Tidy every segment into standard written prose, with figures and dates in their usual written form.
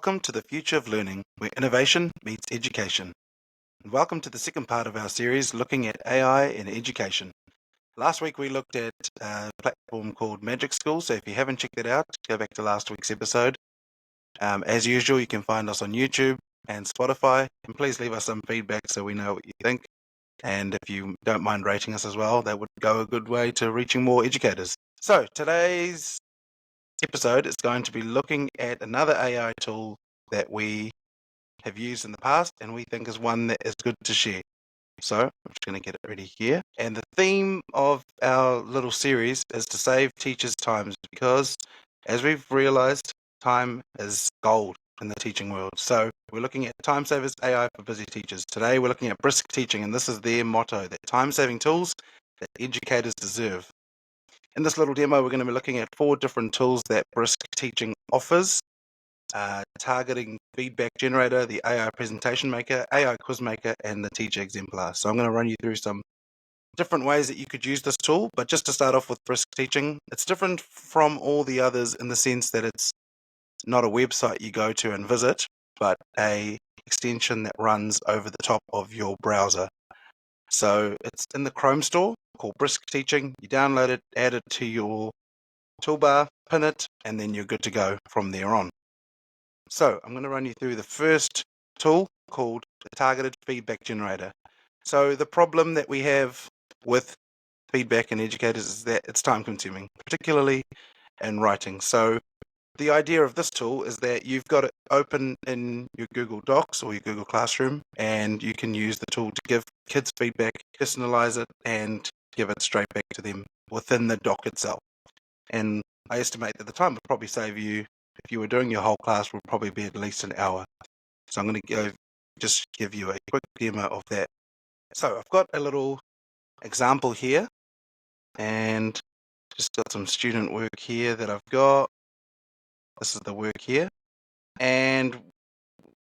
Welcome to the future of learning, where innovation meets education. And welcome to the second part of our series looking at AI in education. Last week we looked at a platform called Magic School, so if you haven't checked it out, go back to last week's episode. As usual, you can find us on YouTube and Spotify, and please leave us some feedback so we know what you think. And if you don't mind rating us as well, that would go a good way to reaching more educators. So today's episode is going to be looking at another AI tool that we have used in the past and we think is one that is good to share. So I'm just going to get it ready here. And the theme of our little series is to save teachers' time because, as we've realized, time is gold in the teaching world. So we're looking at Time Savers AI for busy teachers. Today we're looking at Brisk Teaching, and this is their motto, that time-saving tools that educators deserve. In this little demo, we're going to be looking at 4 different tools that Brisk Teaching offers. Targeting feedback generator, the AI presentation maker, AI quiz maker, and the teacher exemplar. So I'm going to run you through some different ways that you could use this tool, but just to start off with Brisk Teaching, it's different from all the others in the sense that it's not a website you go to and visit, but a extension that runs over the top of your browser. So it's in the Chrome store called Brisk Teaching. You download it, add it to your toolbar, pin it, and then you're good to go from there on. So I'm going to run you through the first tool called the Targeted Feedback Generator. So the problem that we have with feedback in educators is that it's time consuming, particularly in writing. So the idea of this tool is that you've got it open in your Google Docs or your Google Classroom, and you can use the tool to give kids feedback, personalize it, and give it straight back to them within the doc itself. And I estimate that the time would probably save you, if you were doing your whole class, would probably be at least an hour. So I'm going to just give you a quick demo of that. So I've got a little example here, and just got some student work here that I've got. This is the work here, and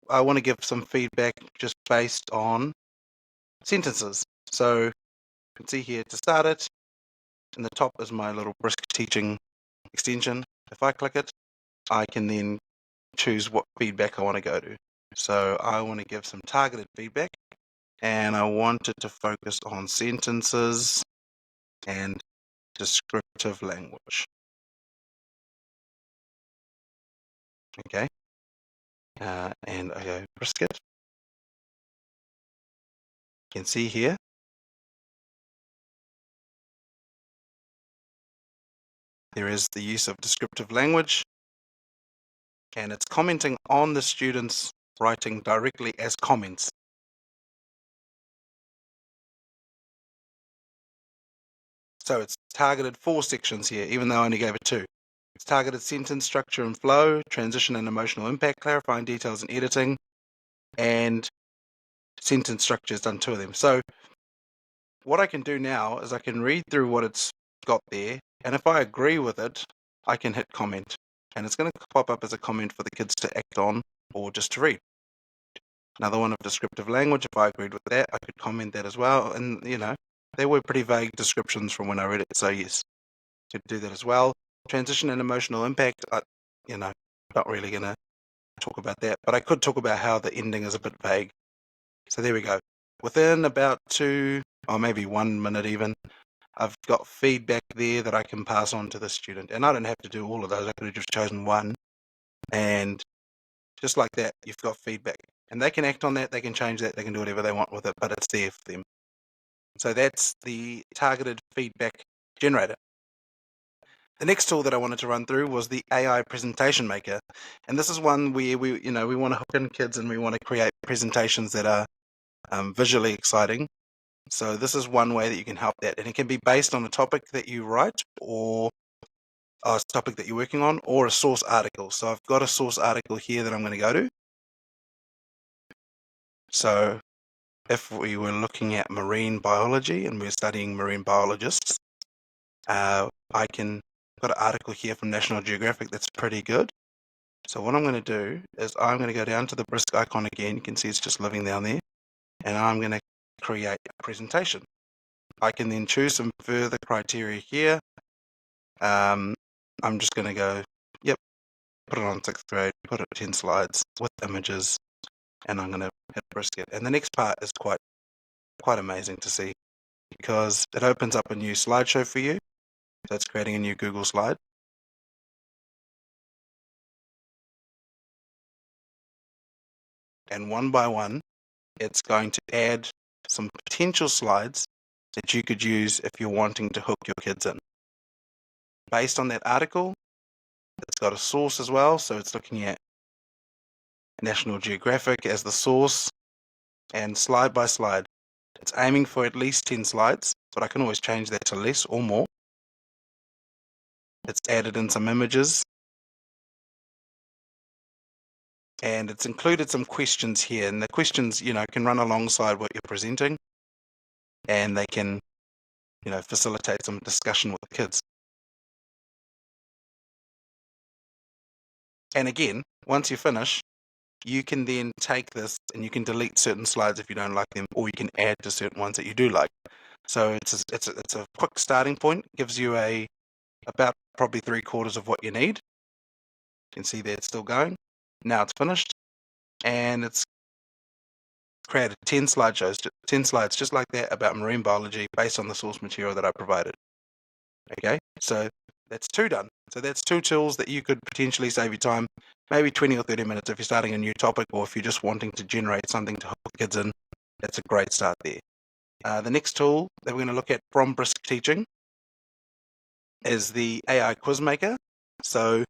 I want to give some feedback just based on sentences. So you can see here, to start it, in the top is my little Brisk Teaching extension. If I click it, I can then choose what feedback I want to go to. So I want to give some targeted feedback, and I want it to focus on sentences and descriptive language. Okay, and I go Brisk it. You can see here, there is the use of descriptive language, and it's commenting on the students' writing directly as comments. So it's targeted 4 sections here, even though I only gave it 2. It's targeted sentence structure and flow, transition and emotional impact, clarifying details and editing, and sentence structure is done 2 of them. So what I can do now is I can read through what it's got there, and if I agree with it, I can hit comment. And it's going to pop up as a comment for the kids to act on or just to read. Another one of descriptive language, if I agreed with that, I could comment that as well. And, they were pretty vague descriptions from when I read it, so yes, could do that as well. Transition and emotional impact, not really going to talk about that, but I could talk about how the ending is a bit vague. So there we go. Within about 2 or maybe 1 minute even, I've got feedback there that I can pass on to the student. And I don't have to do all of those. I could have just chosen one. And just like that, you've got feedback. And they can act on that, they can change that, they can do whatever they want with it, but it's there for them. So that's the targeted feedback generator. The next tool that I wanted to run through was the AI presentation maker. And this is one where we want to hook in kids and we want to create presentations that are visually exciting. So this is one way that you can help that. And it can be based on a topic that you write or a topic that you're working on or a source article. So I've got a source article here that I'm going to go to. So if we were looking at marine biology and we're studying marine biologists, I can got an article here from National Geographic that's pretty good. So what I'm going to do is I'm going to go down to the Brisk icon again. You can see it's just living down there. And I'm going to create a presentation. I can then choose some further criteria here. I'm just going to go, yep, put it on 6th grade, put it 10 slides with images, and I'm going to hit Brisket. And the next part is quite amazing to see because it opens up a new slideshow for you. So it's creating a new Google slide. And one by one, it's going to add some potential slides that you could use if you're wanting to hook your kids in. Based on that article, it's got a source as well, so it's looking at National Geographic as the source, and slide by slide. It's aiming for at least 10 slides, but I can always change that to less or more. It's added in some images, and it's included some questions here, and the questions, can run alongside what you're presenting, and they can, facilitate some discussion with the kids. And again, once you finish, you can then take this and you can delete certain slides if you don't like them, or you can add to certain ones that you do like. So it's a quick starting point. Gives you about probably 3/4 of what you need. You can see there it's still going. Now it's finished, and it's created 10 slideshows, 10 slides just like that about marine biology based on the source material that I provided. Okay, so that's 2 done. So that's 2 tools that you could potentially save you time, maybe 20 or 30 minutes if you're starting a new topic, or if you're just wanting to generate something to hook kids in. That's a great start there. The next tool that we're going to look at from Brisk Teaching is the AI quiz maker. So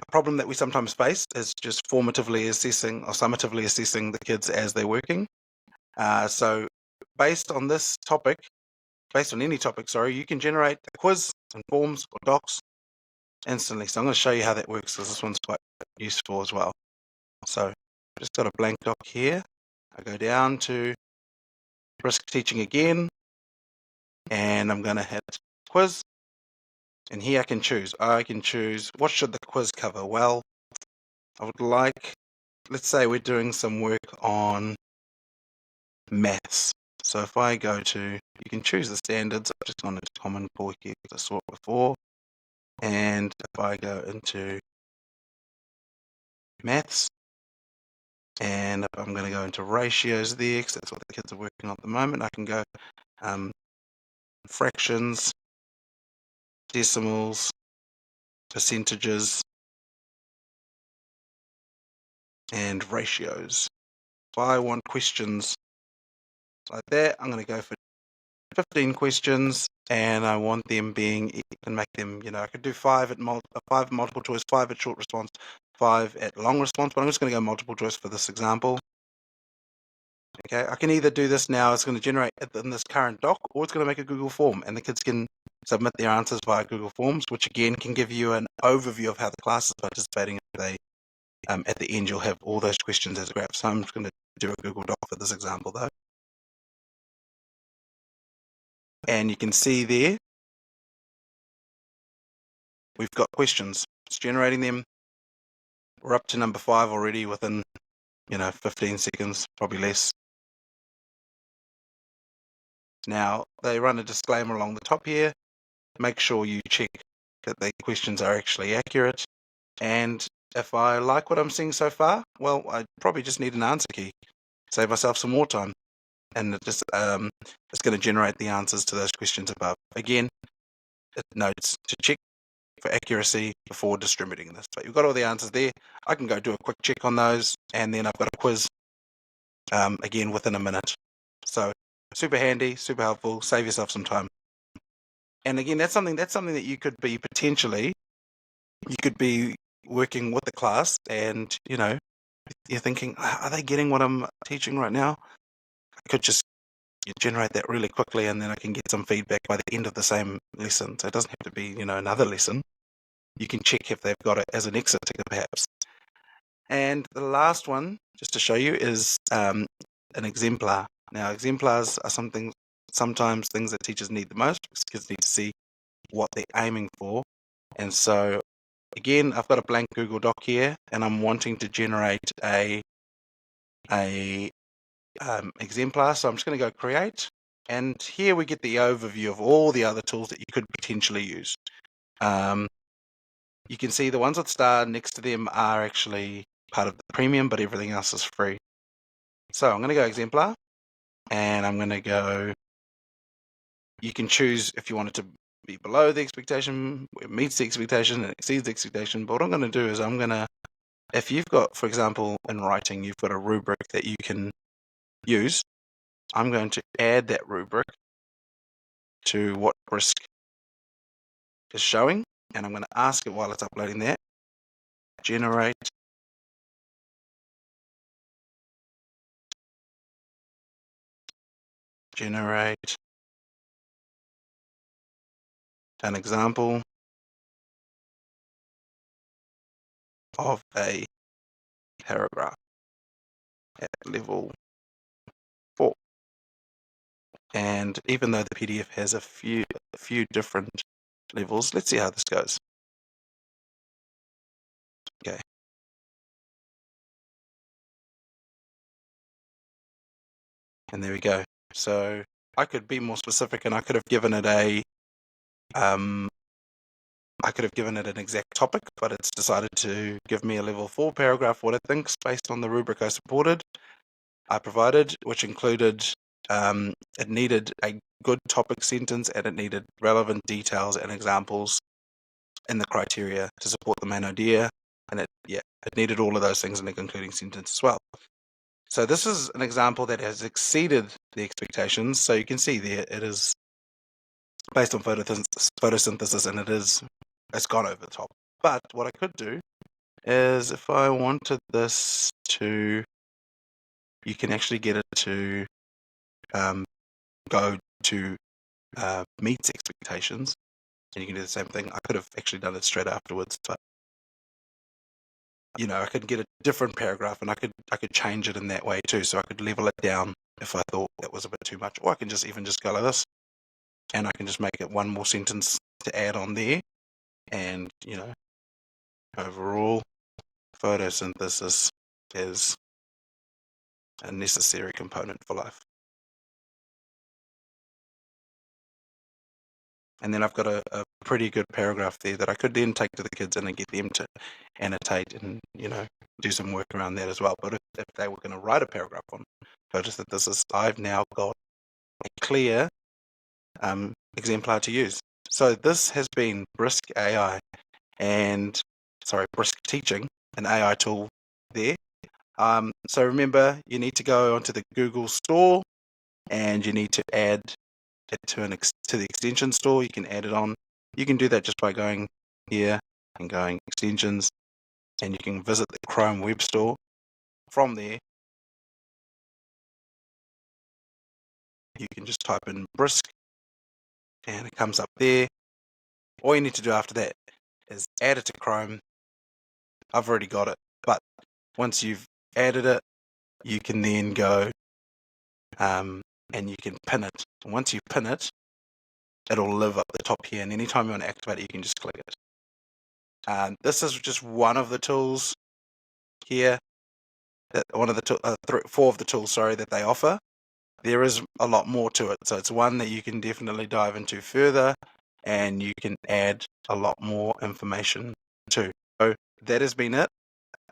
a problem that we sometimes face is just formatively assessing or summatively assessing the kids as they're working. So based on this topic, based on any topic, you can generate a quiz in forms or docs instantly. So I'm going to show you how that works because this one's quite useful as well. So I've just got a blank doc here. I go down to Brisk Teaching again, and I'm going to hit quiz. And here I can choose. What should the quiz cover? Well, I would like, let's say we're doing some work on maths. So if I go to, you can choose the standards. I've just gone into Common Core here because I saw it before. And if I go into maths, and I'm going to go into ratios there because that's what the kids are working on at the moment. I can go fractions, decimals, percentages, and ratios. If I want questions like that, I'm going to go for 15 questions, and I want them being, you can make them, I could do 5 at 5 multiple choice, 5 at short response, 5 at long response, but I'm just going to go multiple choice for this example. Okay, I can either do this now, it's going to generate in this current doc, or it's going to make a Google form, and the kids can submit their answers via Google Forms, which again can give you an overview of how the class is participating. At the end, you'll have all those questions as a graph. So I'm just going to do a Google Doc for this example, though. And you can see there, we've got questions. It's generating them. We're up to number 5 already within, 15 seconds, probably less. Now, they run a disclaimer along the top here. Make sure you check that the questions are actually accurate. And if I like what I'm seeing so far, well, I probably just need an answer key. Save myself some more time. And it just it's going to generate the answers to those questions above. Again, it notes to check for accuracy before distributing this. But you've got all the answers there. I can go do a quick check on those, and then I've got a quiz again within a minute. So super handy, super helpful. Save yourself some time. And again, that's something that you could be working with the class, and you're thinking, are they getting what I'm teaching right now? I could just generate that really quickly, and then I can get some feedback by the end of the same lesson. So it doesn't have to be, another lesson. You can check if they've got it as an exit ticket, perhaps. And the last one, just to show you, is an exemplar. Now, exemplars are sometimes things that teachers need the most because kids need to see what they're aiming for. And so, again, I've got a blank Google Doc here, and I'm wanting to generate a exemplar. So I'm just going to go create, and here we get the overview of all the other tools that you could potentially use. you can see the ones with star next to them are actually part of the premium, but everything else is free. So I'm going to go exemplar, and I'm going to go, you can choose if you want it to be below the expectation, it meets the expectation, and exceeds the expectation. But what I'm going to do is if you've got, for example, in writing, you've got a rubric that you can use, I'm going to add that rubric to what Brisk is showing, and I'm going to ask it while it's uploading that, generate an example of a paragraph at level 4. And even though the PDF has a few different levels, let's see how this goes. Okay. And there we go. So I could be more specific, and I could have given it an exact topic, but it's decided to give me a level 4 paragraph, what it thinks based on the rubric I provided, which included it needed a good topic sentence, and it needed relevant details and examples in the criteria to support the main idea, and it needed all of those things in the concluding sentence as well. So this is an example that has exceeded the expectations. So you can see there it is based on photosynthesis, and it's gone over the top. But what I could do is, if I wanted this to, you can actually get it to go to meets expectations, and you can do the same thing. I could have actually done it straight afterwards, but I could get a different paragraph, and I could change it in that way too. So I could level it down if I thought that was a bit too much, or I can just go like this, and I can just make it one more sentence to add on there, and overall photosynthesis is a necessary component for life. And then I've got a pretty good paragraph there that I could then take to the kids and then get them to annotate and do some work around that as well. But if they were going to write a paragraph on photosynthesis, I've now got a clear exemplar to use. So this has been Brisk AI Brisk Teaching, an AI tool there. So remember, you need to go onto the Google Store, and you need to add it to the extension store. You can add it on. You can do that just by going here and going extensions, and you can visit the Chrome Web Store. From there, you can just type in Brisk, and it comes up there. All you need to do after that is add it to Chrome. I've already got it, but once you've added it, you can then go and you can pin it. And once you pin it, it'll live up the top here, and anytime you want to activate it, you can just click it. This is just one of the tools here, one of the 4 of the tools, that they offer. There is a lot more to it, so it's one that you can definitely dive into further, and you can add a lot more information to. So that has been it.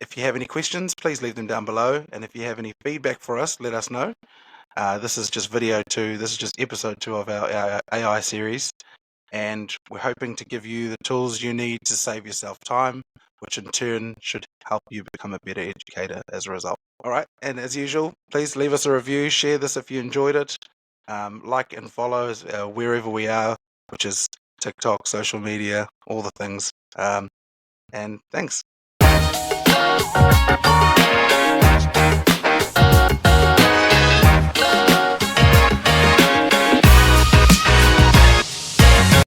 If you have any questions, please leave them down below, and if you have any feedback for us, let us know. This is just video 2. This is just episode 2 of our AI series, and we're hoping to give you the tools you need to save yourself time, which in turn should help you become a better educator as a result. All right, and as usual, please leave us a review, share this if you enjoyed it, like and follow wherever we are, which is TikTok, social media, all the things, and thanks.